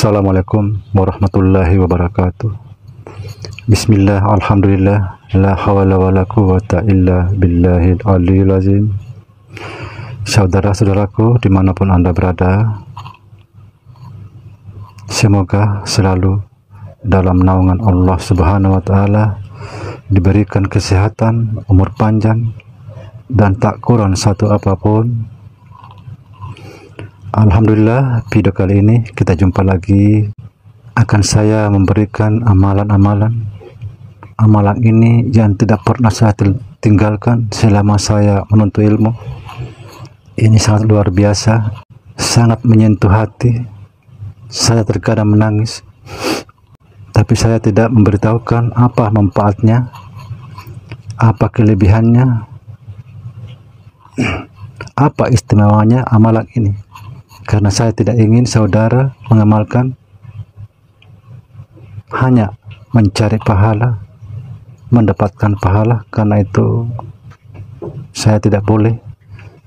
Assalamualaikum warahmatullahi wabarakatuh. Bismillah, alhamdulillah, la hawla wa la quwwata illa billahil aliyil azim. Saudara-saudaraku dimanapun Anda berada, semoga selalu dalam naungan Allah Subhanahu wa Ta'ala diberikan kesehatan, umur panjang, dan tak kurang satu apapun. Alhamdulillah, video kali ini kita jumpa lagi. Akan saya memberikan amalan-amalan. Amalan ini yang tidak pernah saya tinggalkan selama saya menuntut ilmu. Ini sangat luar biasa, sangat menyentuh hati. Saya terkadang menangis, tapi saya tidak memberitahukan apa manfaatnya, apa kelebihannya, apa istimewanya amalan ini. Karena saya tidak ingin saudara mengamalkan hanya mencari pahala, mendapatkan pahala. Karena itu saya tidak boleh.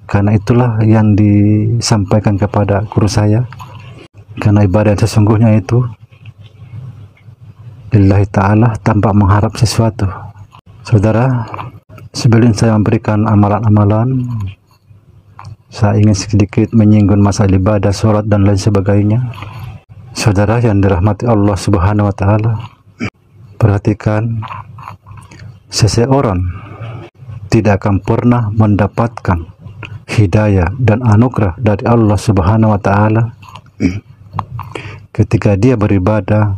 Karena itulah yang disampaikan kepada guru saya. Karena ibadah yang sesungguhnya itu lillahi ta'ala, tanpa mengharap sesuatu. Saudara, sebelum saya memberikan amalan-amalan, saya ingin sedikit menyinggung masalah ibadah, sholat, dan lain sebagainya. Saudara yang dirahmati Allah Subhanahu wa Ta'ala, perhatikan, seseorang tidak akan pernah mendapatkan hidayah dan anugerah dari Allah Subhanahu wa Ta'ala ketika dia beribadah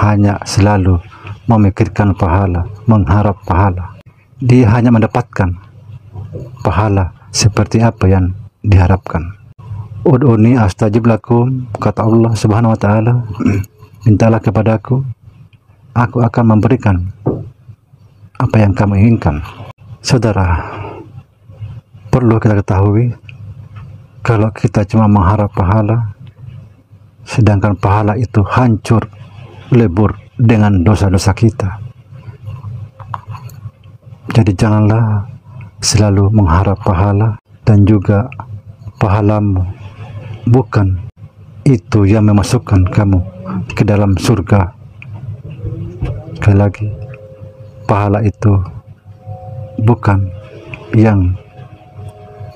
hanya selalu memikirkan pahala, mengharap pahala. Dia hanya mendapatkan pahala seperti apa yang diharapkan. Ud'uni astajib lakum, kata Allah Subhanahu wa Ta'ala, mintalah kepadaku, aku akan memberikan apa yang kamu inginkan. Saudara, perlu kita ketahui, kalau kita cuma mengharap pahala, sedangkan pahala itu hancur lebur dengan dosa-dosa kita. Jadi janganlah selalu mengharap pahala, dan juga pahalamu bukan itu yang memasukkan kamu ke dalam surga. Sekali lagi, pahala itu bukan yang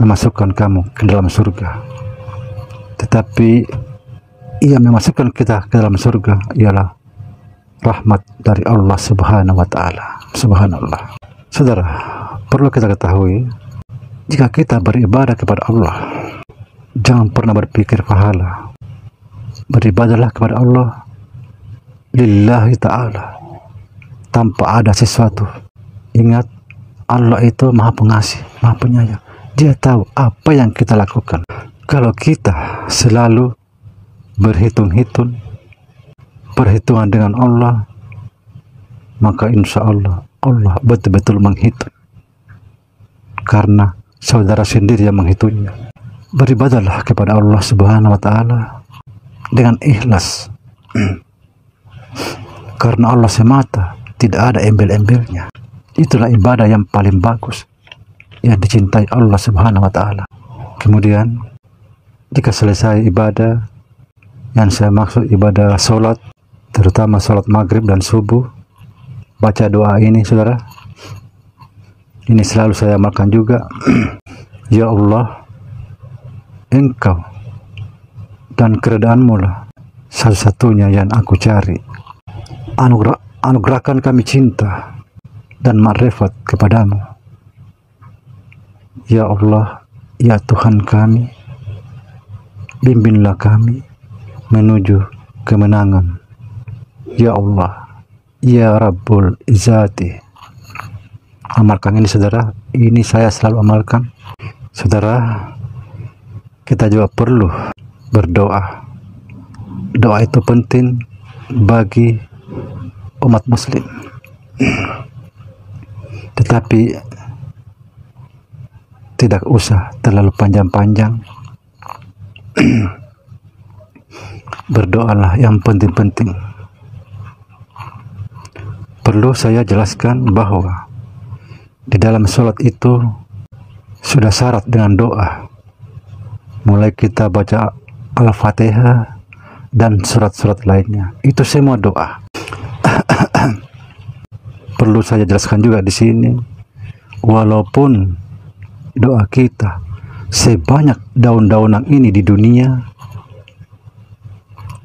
memasukkan kamu ke dalam surga, tetapi yang memasukkan kita ke dalam surga ialah rahmat dari Allah Subhanahu wa Ta'ala. Subhanallah. Saudara, perlu kita ketahui, jika kita beribadah kepada Allah, jangan pernah berpikir pahala. Beribadahlah kepada Allah lillahi ta'ala, tanpa ada sesuatu. Ingat, Allah itu maha pengasih, maha penyayang. Dia tahu apa yang kita lakukan. Kalau kita selalu berhitung-hitung, perhitungan dengan Allah, maka insya Allah Allah betul-betul menghitung. Karena saudara sendiri yang menghitungnya. Beribadahlah kepada Allah Subhanahu wa Ta'ala dengan ikhlas. Karena Allah semata, tidak ada embel-embelnya. Itulah ibadah yang paling bagus, yang dicintai Allah Subhanahu wa Ta'ala. Kemudian jika selesai ibadah, yang saya maksud ibadah sholat, terutama sholat maghrib dan subuh, baca doa ini, saudara. Ini selalu saya amalkan juga. Ya Allah, Engkau dan keredaanmu lah satu-satunya yang aku cari. Anugerahkan kami cinta dan ma'rifat kepadamu. Ya Allah, ya Tuhan kami, bimbinglah kami menuju kemenangan. Ya Allah, ya Rabbul Izzati. Amalkan ini, saudara. Ini saya selalu amalkan. Saudara, kita juga perlu berdoa. Doa itu penting bagi umat muslim. Tetapi tidak usah terlalu panjang-panjang. Berdoalah yang penting-penting. Perlu saya jelaskan bahwa di dalam sholat itu sudah syarat dengan doa. Mulai kita baca Al-Fatihah, dan surat-surat lainnya. Itu semua doa. Perlu saya jelaskan juga di sini, walaupun doa kita sebanyak daun-daunan ini di dunia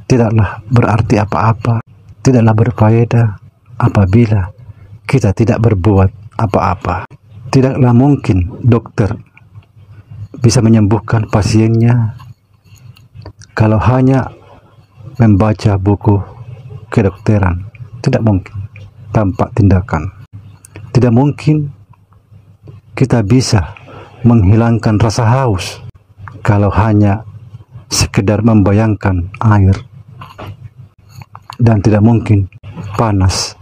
tidaklah berarti apa-apa, tidaklah berfaedah apabila kita tidak berbuat apa-apa. Tidaklah mungkin dokter bisa menyembuhkan pasiennya kalau hanya membaca buku kedokteran. Tidak mungkin tanpa tindakan. Tidak mungkin kita bisa menghilangkan rasa haus kalau hanya sekedar membayangkan air, dan tidak mungkin panas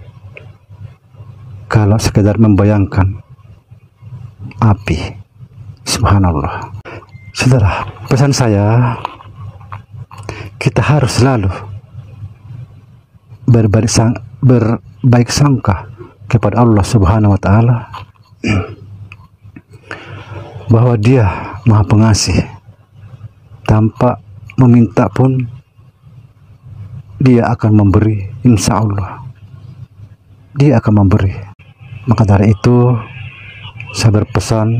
kalau sekedar membayangkan api. Subhanallah. Saudara, pesan saya, kita harus selalu berbaik sangka kepada Allah Subhanahu wa Ta'ala, bahwa Dia Maha Pengasih. Tanpa meminta pun Dia akan memberi, insya Allah Dia akan memberi. Maka dari itu saya berpesan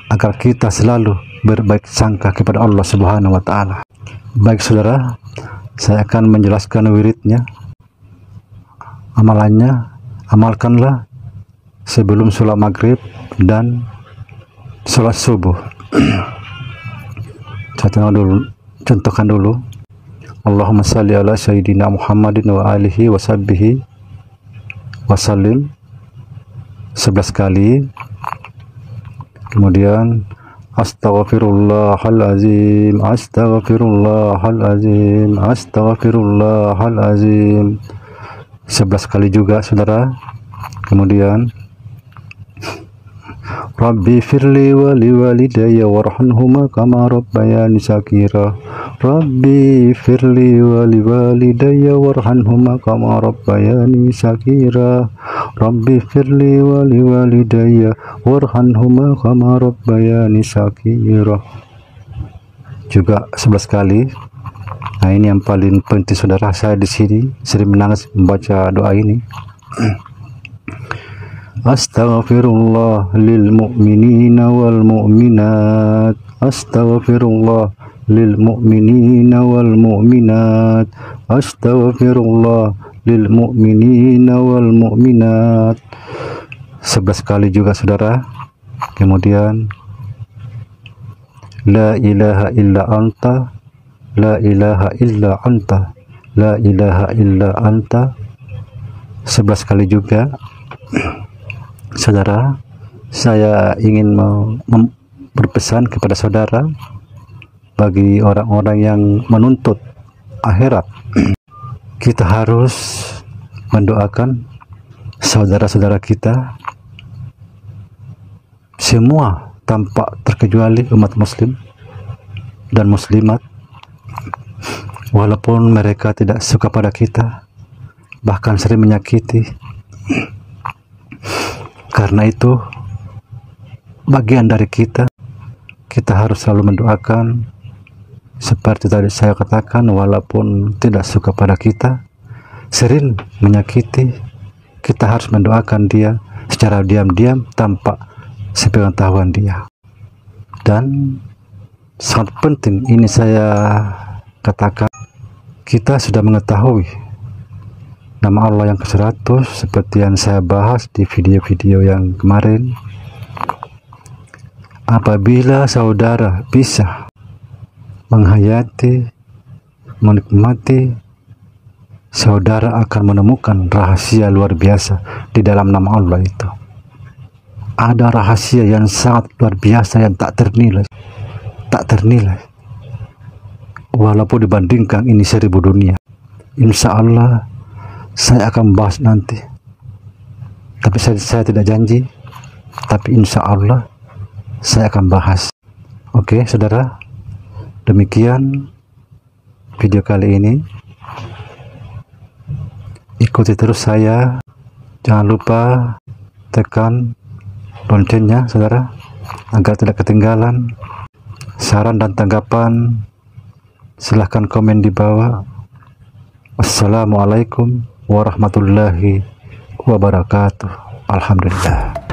agar kita selalu berbaik sangka kepada Allah Subhanahu wa Ta'ala. Baik saudara, saya akan menjelaskan wiridnya. Amalannya, amalkanlah sebelum sholat maghrib dan sholat subuh. Saya contohkan dulu. Allahumma salli ala sayyidina Muhammadin wa alihi wa sahbihi wasallim 11 kali. Kemudian astaghfirullahalazim, astaghfirullahalazim, astaghfirullahalazim 11 kali juga saudara. Kemudian Rabbi firli wali walidayya warhamhuma kama rabbayani saghira. Rabbi firli wali walidayya warhamhuma kama rabbayani saghira. Rabbi firli wali walidayya warhamhuma kama rabbayani saghira. Juga 11 kali. Nah, ini yang paling penting saudara. Saya di sini sering menangis membaca doa ini. Astaghfirullah lil mu'minina wal mu'minat. Astaghfirullah lil mu'minina wal mu'minat. Astaghfirullah lil mu'minina wal mu'minat 11 kali juga saudara. Kemudian la ilaha illa anta, la ilaha illa anta, la ilaha illa anta 11 kali juga. Saudara, saya ingin berpesan kepada saudara, bagi orang-orang yang menuntut akhirat, kita harus mendoakan saudara-saudara kita semua tanpa terkecuali umat muslim dan muslimat, walaupun mereka tidak suka pada kita, bahkan sering menyakiti. Karena itu bagian dari kita harus selalu mendoakan. Seperti tadi saya katakan, walaupun tidak suka pada kita, sering menyakiti, kita harus mendoakan dia secara diam-diam tanpa sepengetahuan dia. Dan sangat penting ini saya katakan, kita sudah mengetahui nama Allah yang ke-100 seperti yang saya bahas di video-video yang kemarin. Apabila saudara bisa menghayati, menikmati, saudara akan menemukan rahasia luar biasa di dalam nama Allah itu. Ada rahasia yang sangat luar biasa yang tak ternilai, walaupun dibandingkan ini 1000 dunia. Insya Allah saya akan bahas nanti, tapi saya tidak janji, tapi insya Allah saya akan bahas. Oke saudara, demikian video kali ini. Ikuti terus saya, jangan lupa tekan loncengnya saudara, agar tidak ketinggalan saran dan tanggapan Silahkan komen di bawah. Wassalamualaikum warahmatullahi wabarakatuh. Alhamdulillah.